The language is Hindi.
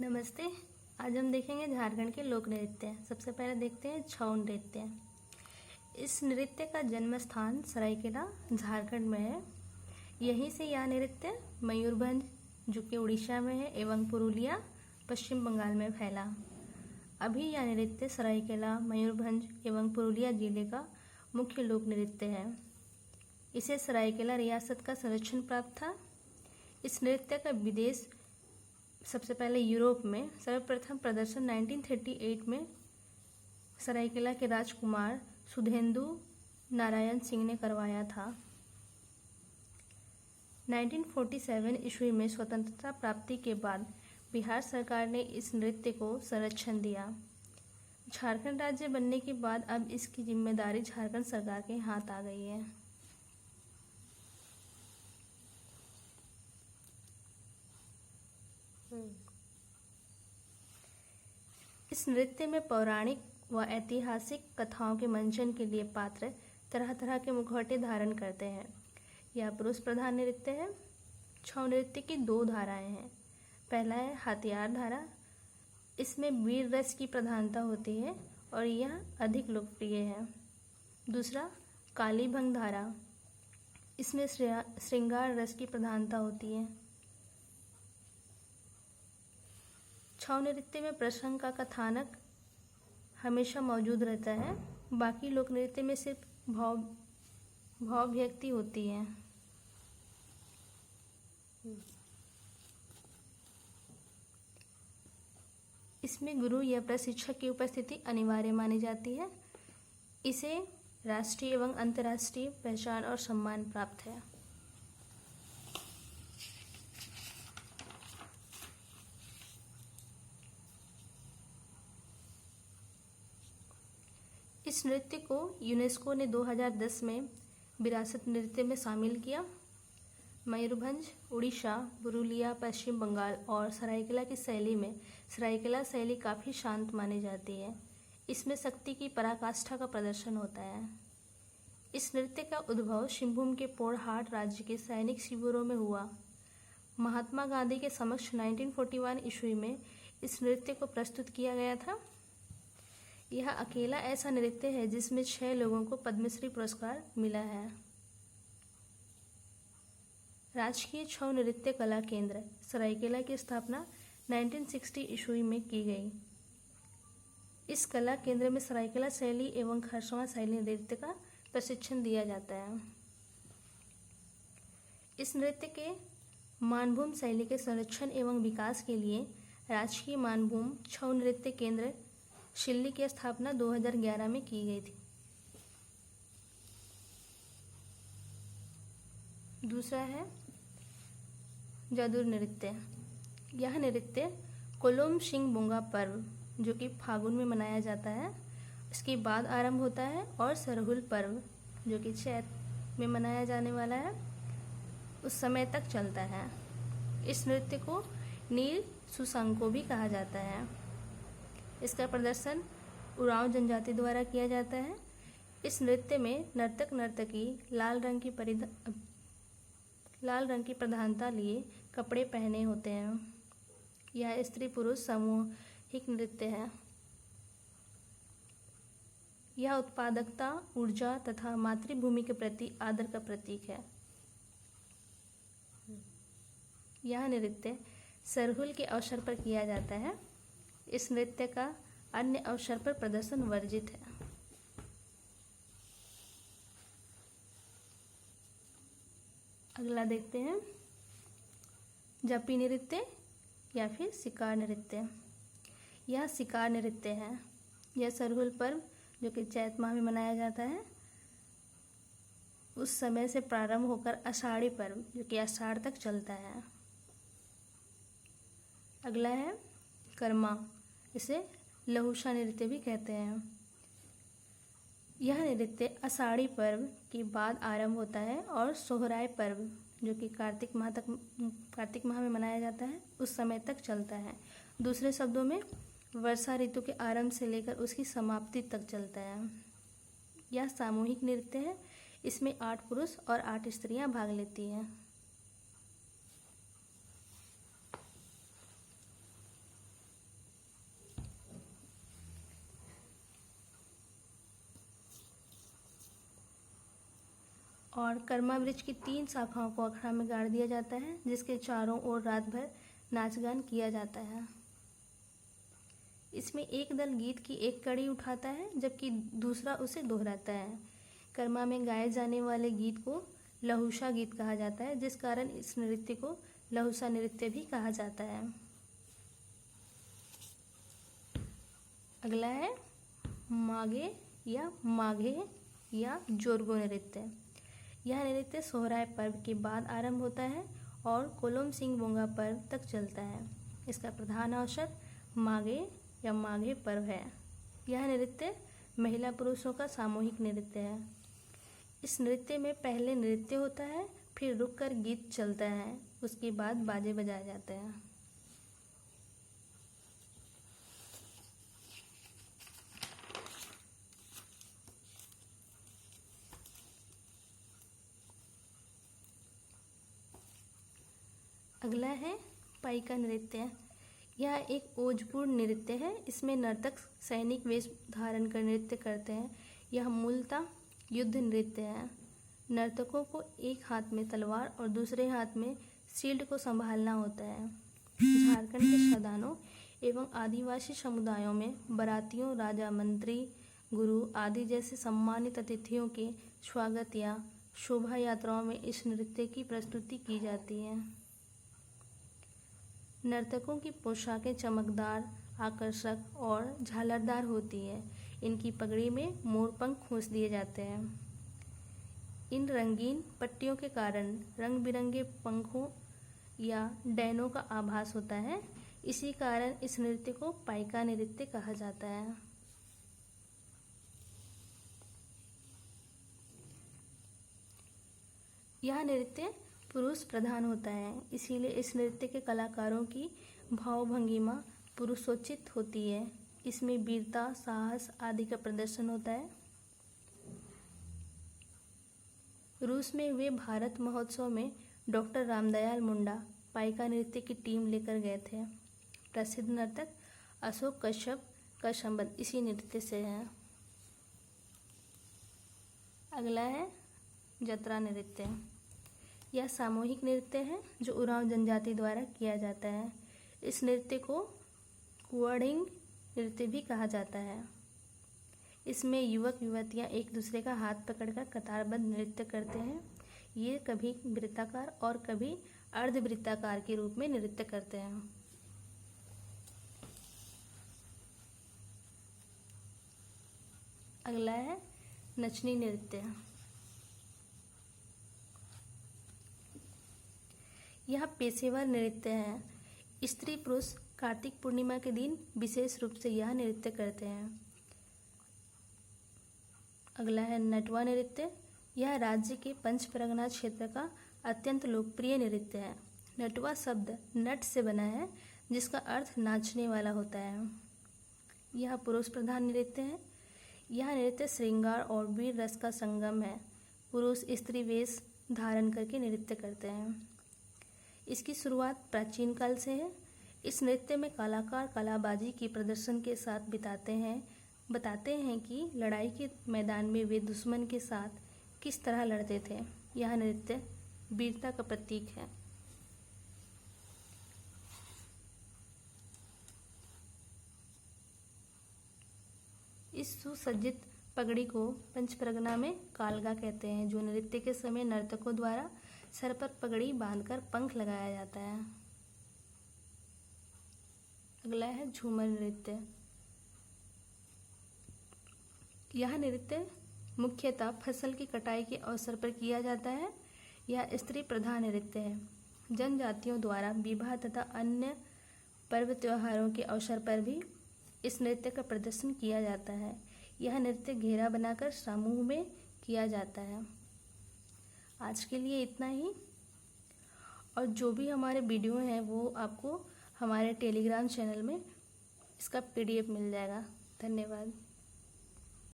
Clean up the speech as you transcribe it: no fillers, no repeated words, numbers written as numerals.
नमस्ते। आज हम देखेंगे झारखंड के लोक नृत्य। सबसे पहले देखते हैं छऊ नृत्य। इस नृत्य का जन्म स्थान सरायकेला झारखंड में है। यहीं से यह नृत्य मयूरभंज जो कि उड़ीसा में है एवं पुरुलिया पश्चिम बंगाल में फैला। अभी यह नृत्य सरायकेला, मयूरभंज एवं पुरुलिया जिले का मुख्य लोक नृत्य है। इसे सरायकेला रियासत का संरक्षण प्राप्त था। इस नृत्य का विदेश सबसे पहले यूरोप में सर्वप्रथम प्रदर्शन 1938 में सरायकेला के राजकुमार सुधेंदु नारायण सिंह ने करवाया था। 1947 ईस्वी में स्वतंत्रता प्राप्ति के बाद बिहार सरकार ने इस नृत्य को संरक्षण दिया। झारखंड राज्य बनने के बाद अब इसकी जिम्मेदारी झारखंड सरकार के हाथ आ गई है। इस नृत्य में पौराणिक व ऐतिहासिक कथाओं के मंचन के लिए पात्र तरह तरह के मुखौटे धारण करते हैं। यह पुरुष प्रधान नृत्य है। छऊ नृत्य की दो धाराएं हैं। पहला है हथियार धारा। इसमें वीर रस की प्रधानता होती है और यह अधिक लोकप्रिय है। दूसरा कालीभंग धारा। इसमें श्रृंगार रस की प्रधानता होती है। छऊ नृत्य में प्रसंग का कथानक हमेशा मौजूद रहता है। बाकी लोक नृत्य में सिर्फ भावव्यक्ति होती है। इसमें गुरु या प्रशिक्षक की उपस्थिति अनिवार्य मानी जाती है। इसे राष्ट्रीय एवं अंतर्राष्ट्रीय पहचान और सम्मान प्राप्त है। इस नृत्य को यूनेस्को ने 2010 में विरासत नृत्य में शामिल किया। मयूरभंज, उड़ीसा, पुरुलिया, पश्चिम बंगाल और सरायकेला की शैली में सरायकेला शैली काफ़ी शांत मानी जाती है। इसमें शक्ति की पराकाष्ठा का प्रदर्शन होता है। इस नृत्य का उद्भव सिंहभूम के पोड़हाट राज्य के सैनिक शिविरों में हुआ। महात्मा गांधी के समक्ष 1941 ईस्वी में इस नृत्य को प्रस्तुत किया गया था। यह अकेला ऐसा नृत्य है जिसमें 6 लोगों को पद्मश्री पुरस्कार मिला है। राजकीय छऊ नृत्य कला केंद्र सरायकेला की स्थापना 1960 ईस्वी में की गई। इस कला केंद्र में सरायकेला शैली एवं खरसवां शैली नृत्य का प्रशिक्षण दिया जाता है। इस नृत्य के मानभूम शैली के संरक्षण एवं विकास के लिए राजकीय मानभूम छऊ नृत्य केंद्र शिल्ली की स्थापना 2011 में की गई थी। दूसरा है जादूर नृत्य। यह नृत्य कोलोम सिंह बोंगा पर्व जो कि फागुन में मनाया जाता है, उसके बाद आरंभ होता है, और सरहुल पर्व जो कि चैत में मनाया जाने वाला है, उस समय तक चलता है। इस नृत्य को नील सुसंको भी कहा जाता है। इसका प्रदर्शन उरांव जनजाति द्वारा किया जाता है। इस नृत्य में नर्तक नर्तकी लाल रंग की प्रधानता लिए कपड़े पहने होते हैं। यह स्त्री पुरुष सामूहिक नृत्य है। यह उत्पादकता, ऊर्जा तथा मातृभूमि के प्रति आदर का प्रतीक है। यह नृत्य सरहुल के अवसर पर किया जाता है। इस नृत्य का अन्य अवसर पर प्रदर्शन वर्जित है। अगला देखते हैं जापी नृत्य या फिर शिकार नृत्य। यह शिकार नृत्य है। यह सरहुल पर्व जो कि चैत माह में मनाया जाता है, उस समय से प्रारंभ होकर आषाढ़ी पर्व जो कि आषाढ़ तक चलता है। अगला है कर्मा। इसे लहुशा नृत्य भी कहते हैं। यह नृत्य आषाढ़ी पर्व के बाद आरंभ होता है और सोहराय पर्व जो कि कार्तिक माह में मनाया जाता है, उस समय तक चलता है। दूसरे शब्दों में वर्षा ऋतु के आरंभ से लेकर उसकी समाप्ति तक चलता है। यह सामूहिक नृत्य है। इसमें 8 पुरुष और 8 स्त्रियां भाग लेती हैं। और कर्मा वृक्ष की 3 शाखाओं को अखड़ा में गाड़ दिया जाता है, जिसके चारों ओर रात भर नाच गान किया जाता है। इसमें एक दल गीत की एक कड़ी उठाता है, जबकि दूसरा उसे दोहराता है। कर्मा में गाए जाने वाले गीत को लहुशा गीत कहा जाता है, जिस कारण इस नृत्य को लहुशा नृत्य भी कहा जाता है। अगला है मागे या माघे या जोरगो नृत्य। यह नृत्य सोहराय पर्व के बाद आरंभ होता है और कोलोम सिंह बोंगा पर्व तक चलता है। इसका प्रधान अवसर माघे या माघे पर्व है। यह नृत्य महिला पुरुषों का सामूहिक नृत्य है। इस नृत्य में पहले नृत्य होता है, फिर रुककर गीत चलता है, उसके बाद बाजे बजाए जाते हैं। अगला है पाइका नृत्य। यह एक ओजपूर्ण नृत्य है। इसमें नर्तक सैनिक वेश धारण कर नृत्य करते हैं। यह मूलतः युद्ध नृत्य है। नर्तकों को एक हाथ में तलवार और दूसरे हाथ में शील्ड को संभालना होता है। झारखंड के श्रद्धालुओं एवं आदिवासी समुदायों में बारातियों, राजा, मंत्री, गुरु आदि जैसे सम्मानित अतिथियों के स्वागत या शोभा यात्राओं में इस नृत्य की प्रस्तुति की जाती है। नर्तकों की पोशाकें चमकदार, आकर्षक और झालरदार होती है। इनकी पगड़ी में मोरपंख खोस दिए जाते हैं। इन रंगीन पट्टियों के कारण रंग बिरंगे पंखों या डैनों का आभास होता है। इसी कारण इस नृत्य को पाइका नृत्य कहा जाता है। यह नृत्य पुरुष प्रधान होता है, इसीलिए इस नृत्य के कलाकारों की भावभंगिमा पुरुषोचित होती है। इसमें वीरता, साहस आदि का प्रदर्शन होता है। रूस में हुए भारत महोत्सव में डॉक्टर रामदयाल मुंडा पाइका नृत्य की टीम लेकर गए थे। प्रसिद्ध नर्तक अशोक कश्यप का संबंध इसी नृत्य से है। अगला है जतरा नृत्य। यह सामूहिक नृत्य है जो उरांव जनजाति द्वारा किया जाता है। इस नृत्य को कुआडिंग नृत्य भी कहा जाता है। इसमें युवक युवतियां एक दूसरे का हाथ पकड़कर कतारबद्ध नृत्य करते हैं। ये कभी वृत्ताकार और कभी अर्धवृत्ताकार के रूप में नृत्य करते हैं। अगला है नचनी नृत्य। यह पेशेवर नृत्य है। स्त्री पुरुष कार्तिक पूर्णिमा के दिन विशेष रूप से यह नृत्य करते हैं। अगला है नटवा नृत्य। यह राज्य के पंच परगना क्षेत्र का अत्यंत लोकप्रिय नृत्य है। नटवा शब्द नट से बना है, जिसका अर्थ नाचने वाला होता है। यह पुरुष प्रधान नृत्य है। यह नृत्य श्रृंगार और वीर रस का संगम है। पुरुष स्त्री वेश धारण करके नृत्य करते हैं। इसकी शुरुआत प्राचीन काल से है। इस नृत्य में कलाकार कलाबाजी की प्रदर्शन के साथ बताते हैं कि लड़ाई के मैदान में वे दुश्मन के साथ किस तरह लड़ते थे। यह नृत्य वीरता का प्रतीक है। इस सुसज्जित पगड़ी को पंचपरगना में कालगा कहते हैं, जो नृत्य के समय नर्तकों द्वारा सर पर पगड़ी बांधकर पंख लगाया जाता है। अगला है झूमर नृत्य। यह नृत्य मुख्यतः फसल की कटाई के अवसर पर किया जाता है। यह स्त्री प्रधान नृत्य है। जनजातियों द्वारा विवाह तथा अन्य पर्व त्योहारों के अवसर पर भी इस नृत्य का प्रदर्शन किया जाता है। यह नृत्य घेरा बनाकर समूह में किया जाता है। आज के लिए इतना ही, और जो भी हमारे वीडियो हैं वो आपको हमारे टेलीग्राम चैनल में इसका PDF मिल जाएगा। धन्यवाद।